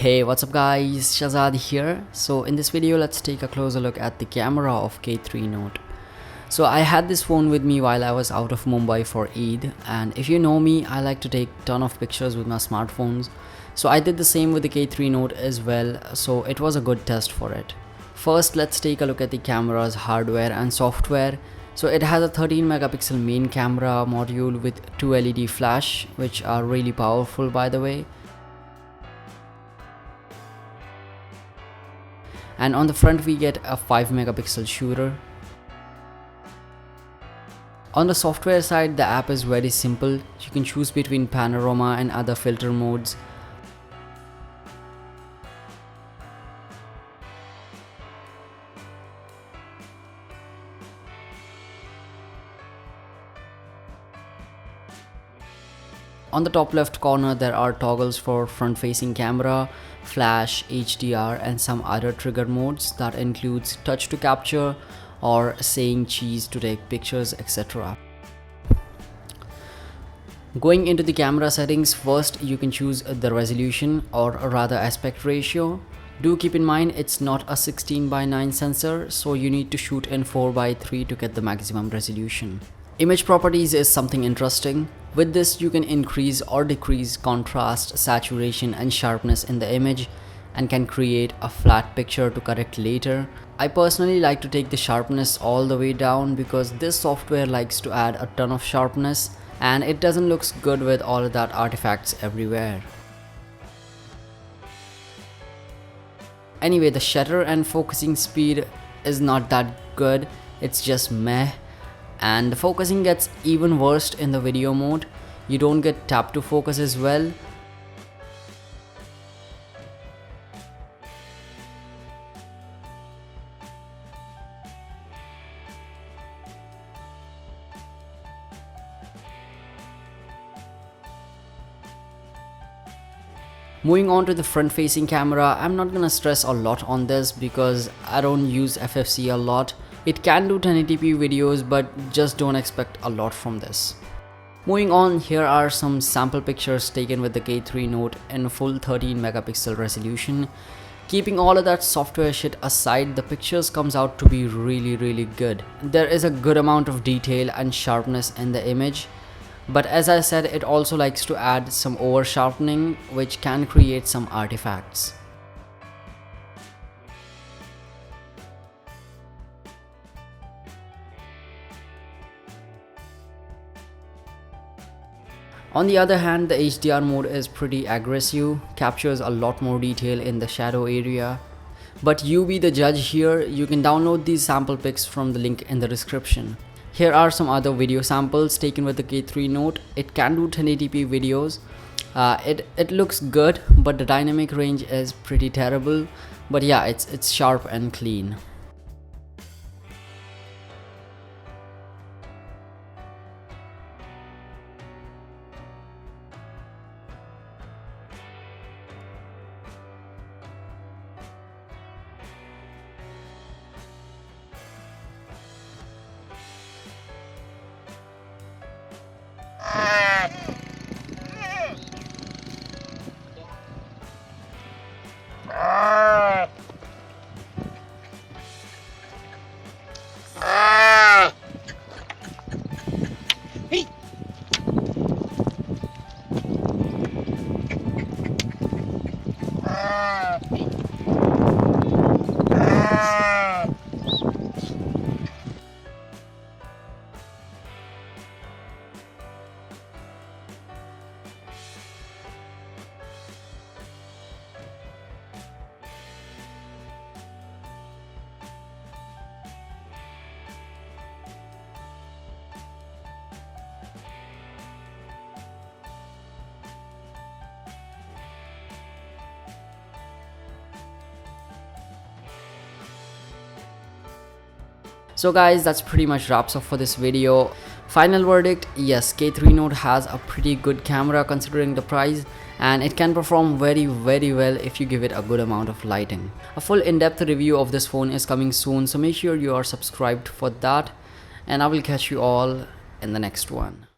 Hey, what's up guys, Shazad here. So in this video let's take a closer look at the camera of K3 Note. So I had this phone with me while I was out of Mumbai for Eid, and if you know me, I like to take ton of pictures with my smartphones. So I did the same with the K3 Note as well, so it was a good test for it. First, let's take a look at the camera's hardware and software. So it has a 13 megapixel main camera module with 2 LED flash, which are really powerful by the way. And on the front we get a 5 megapixel shooter. On the software side, the app is very simple. You can choose between panorama and other filter modes. On the top left corner there are toggles for front facing camera, flash, HDR and some other trigger modes that includes touch to capture or saying cheese to take pictures, etc. Going into the camera settings, first you can choose the resolution or rather aspect ratio. Do keep in mind it's not a 16:9 sensor, so you need to shoot in 4:3 to get the maximum resolution. Image properties is something interesting. With this you can increase or decrease contrast, saturation and sharpness in the image and can create a flat picture to correct later. I personally like to take the sharpness all the way down because this software likes to add a ton of sharpness and it doesn't look good with all of that artifacts everywhere. Anyway, the shutter and focusing speed is not that good, it's just meh. And the focusing gets even worse in the video mode. You don't get tap to focus as well. Moving on to the front facing camera, I'm not gonna stress a lot on this because I don't use FFC a lot. It can do 1080p videos, but just don't expect a lot from this. Moving on, here are some sample pictures taken with the K3 Note in full 13 megapixel resolution. Keeping all of that software shit aside, the pictures comes out to be really good. There is a good amount of detail and sharpness in the image, but as I said, it also likes to add some over sharpening, which can create some artifacts. On the other hand, the HDR mode is pretty aggressive, captures a lot more detail in the shadow area. But you be the judge here. You can download these sample pics from the link in the description. Here are some other video samples taken with the K3 Note. It can do 1080p videos. It looks good, but the dynamic range is pretty terrible. But yeah, it's sharp and clean. So guys, that's pretty much wraps up for this video. Final verdict, yes, K3 Note has a pretty good camera considering the price, and it can perform very well if you give it a good amount of lighting. A full in-depth review of this phone is coming soon, so make sure you are subscribed for that, and I will catch you all in the next one.